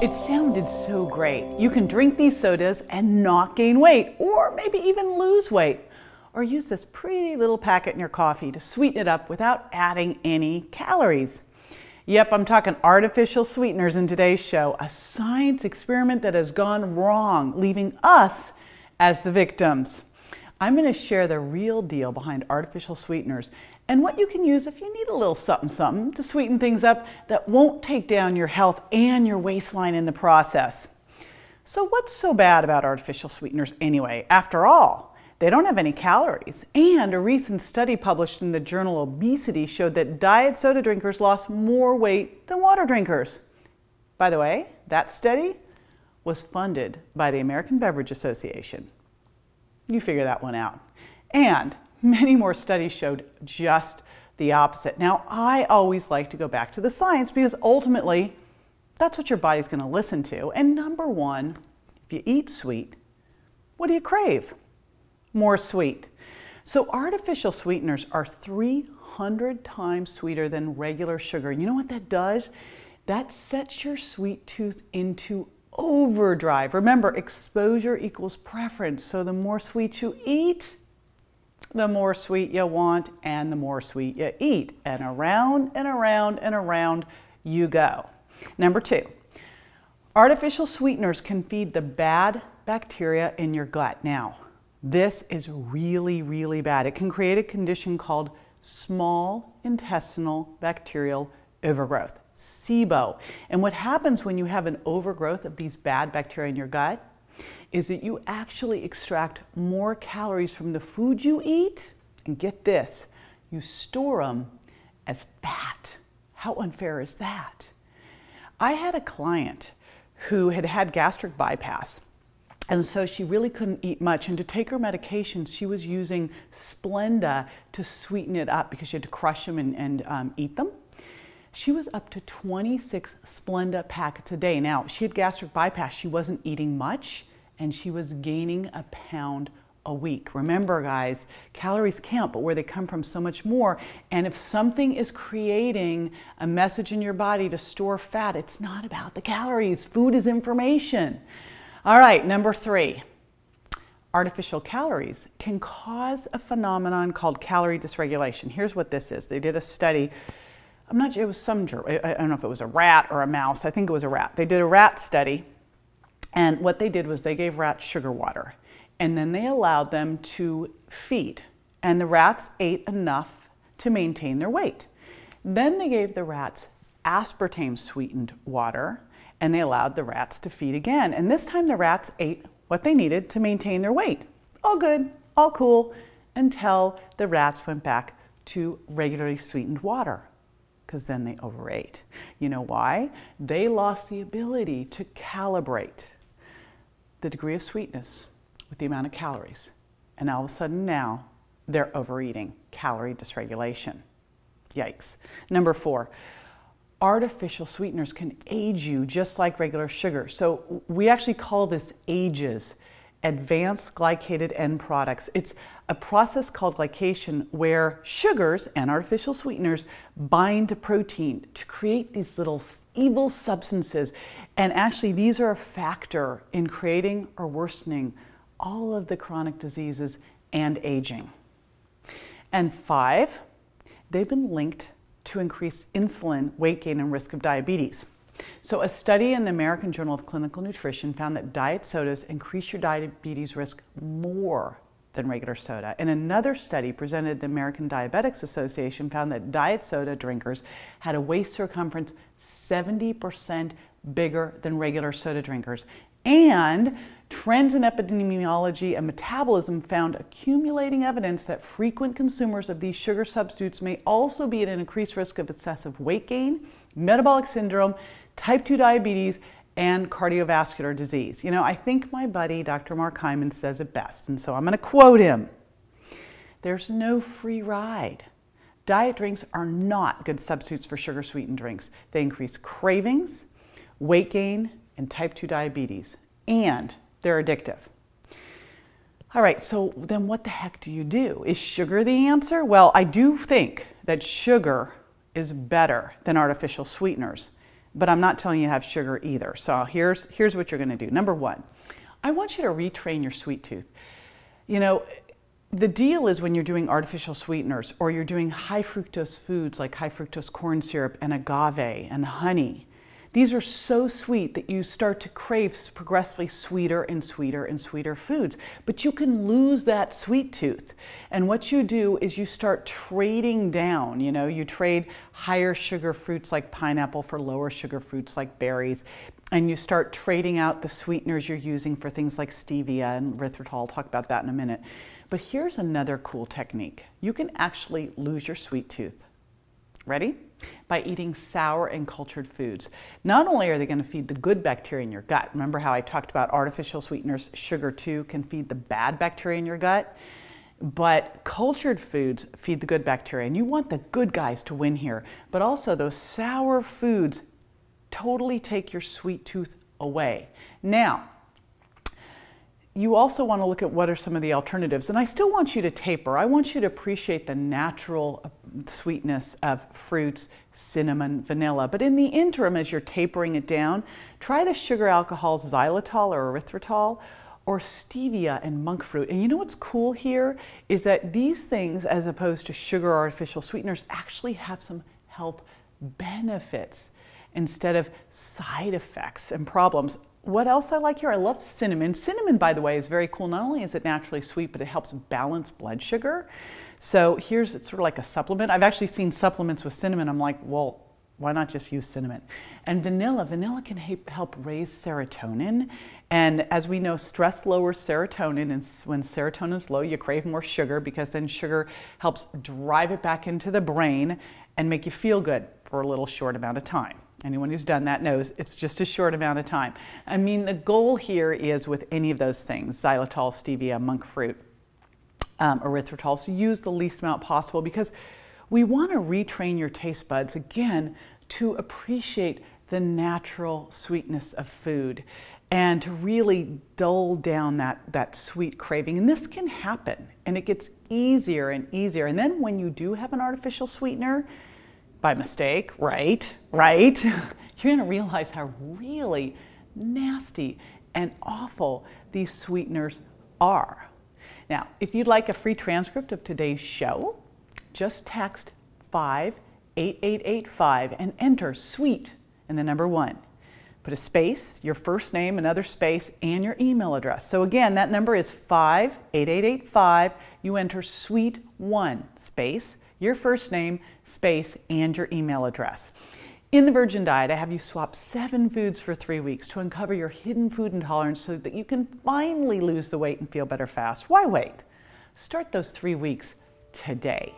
It sounded so great. You can drink these sodas and not gain weight, or maybe even lose weight, or use this pretty little packet in your coffee to sweeten it up without adding any calories. Yep, I'm talking artificial sweeteners in today's show, a science experiment that has gone wrong, leaving us as the victims. I'm going to share the real deal behind artificial sweeteners and what you can use if you need a little something to sweeten things up that won't take down your health and your waistline in the process. So what's so bad about artificial sweeteners anyway? After all, they don't have any calories, and a recent study published in the journal Obesity showed that diet soda drinkers lost more weight than water drinkers. By the way, that study was funded by the American Beverage Association. You figure that one out. And many more studies showed just the opposite. Now, I always like to go back to the science because ultimately, that's what your body's going to listen to. And number one, if you eat sweet, what do you crave? More sweet. So artificial sweeteners are 300 times sweeter than regular sugar. You know what that does? That sets your sweet tooth into overdrive. Remember, exposure equals preference. So the more sweet you eat, the more sweet you want, and the more sweet you eat. And around and around and around you go. Number two, artificial sweeteners can feed the bad bacteria in your gut. Now, this is really, really bad. It can create a condition called small intestinal bacterial overgrowth, SIBO. And what happens when you have an overgrowth of these bad bacteria in your gut is that you actually extract more calories from the food you eat, and get this, you store them as fat. How unfair is that? I had a client who had had gastric bypass, and so she really couldn't eat much, and to take her medications, she was using Splenda to sweeten it up because she had to crush them and eat them. She was up to 26 Splenda packets a day. Now, she had gastric bypass, she wasn't eating much, and she was gaining a pound a week. Remember, guys, calories count, but where they come from, so much more. And if something is creating a message in your body to store fat, it's not about the calories. Food is information. All right, number three, artificial calories can cause a phenomenon called calorie dysregulation. Here's what this is. They did a study. I'm not sure, it was some, I don't know if it was a rat or a mouse. I think it was a rat. They did a rat study. And what they did was they gave rats sugar water, and then they allowed them to feed. And the rats ate enough to maintain their weight. Then they gave the rats aspartame sweetened water, and they allowed the rats to feed again. And this time the rats ate what they needed to maintain their weight. All good, all cool, until the rats went back to regularly sweetened water, because then they overate. You know why? They lost the ability to calibrate the degree of sweetness with the amount of calories. And all of a sudden now, they're overeating, calorie dysregulation. Yikes. Number four, artificial sweeteners can age you just like regular sugar. So we actually call this AGEs, advanced glycated end products. It's a process called glycation where sugars and artificial sweeteners bind to protein to create these little evil substances. And actually these are a factor in creating or worsening all of the chronic diseases and aging. And five, they've been linked to increased insulin, weight gain, and risk of diabetes. So a study in the American Journal of Clinical Nutrition found that diet sodas increase your diabetes risk more than regular soda. And another study presented at the American Diabetics Association found that diet soda drinkers had a waist circumference 70% bigger than regular soda drinkers. And trends in epidemiology and metabolism found accumulating evidence that frequent consumers of these sugar substitutes may also be at an increased risk of excessive weight gain, metabolic syndrome, type 2 diabetes, and cardiovascular disease. You know, I think my buddy, Dr. Mark Hyman, says it best, and so I'm going to quote him. There's no free ride. Diet drinks are not good substitutes for sugar-sweetened drinks. They increase cravings, weight gain, and type 2 diabetes, and they're addictive. All right, so then what the heck do you do? Is sugar the answer? Well, I do think that sugar is better than artificial sweeteners, but I'm not telling you to have sugar either. So here's what you're gonna do. Number one, I want you to retrain your sweet tooth. You know, the deal is when you're doing artificial sweeteners or you're doing high fructose foods like high fructose corn syrup and agave and honey, these are so sweet that you start to crave progressively sweeter and sweeter and sweeter foods. But you can lose that sweet tooth. And what you do is you start trading down. You know, you trade higher sugar fruits like pineapple for lower sugar fruits like berries. And you start trading out the sweeteners you're using for things like stevia and erythritol. I'll talk about that in a minute. But here's another cool technique. You can actually lose your sweet tooth. Ready? By eating sour and cultured foods. Not only are they going to feed the good bacteria in your gut, remember how I talked about artificial sweeteners, sugar too, can feed the bad bacteria in your gut, but cultured foods feed the good bacteria, and you want the good guys to win here. But also those sour foods totally take your sweet tooth away. Now, you also want to look at what are some of the alternatives. And I still want you to taper. I want you to appreciate the natural sweetness of fruits, cinnamon, vanilla. But in the interim, as you're tapering it down, try the sugar alcohols xylitol or erythritol or stevia and monk fruit. And you know what's cool here is that these things, as opposed to sugar artificial sweeteners, actually have some health benefits instead of side effects and problems. What else I like here? I love cinnamon. Cinnamon, by the way, is very cool. Not only is it naturally sweet, but it helps balance blood sugar. So here's, it's sort of like a supplement. I've actually seen supplements with cinnamon. I'm like, well, why not just use cinnamon? And vanilla. Vanilla can help raise serotonin. And as we know, stress lowers serotonin. And when serotonin is low, you crave more sugar because then sugar helps drive it back into the brain and make you feel good for a little short amount of time. Anyone who's done that knows it's just a short amount of time. I mean, the goal here is with any of those things, xylitol, stevia, monk fruit, erythritol, so use the least amount possible because we want to retrain your taste buds, again, to appreciate the natural sweetness of food and to really dull down that sweet craving. And this can happen, and it gets easier and easier. And then when you do have an artificial sweetener, by mistake, right, you're gonna realize how really nasty and awful these sweeteners are. Now, if you'd like a free transcript of today's show, just text 58885 and enter SWEET and the number 1. Put a space, your first name, another space, and your email address. So again, that number is 58885. You enter SWEET1 space, your first name, space, and your email address. In the Virgin Diet, I have you swap 7 foods for 3 weeks to uncover your hidden food intolerance so that you can finally lose the weight and feel better fast. Why wait? Start those 3 weeks today.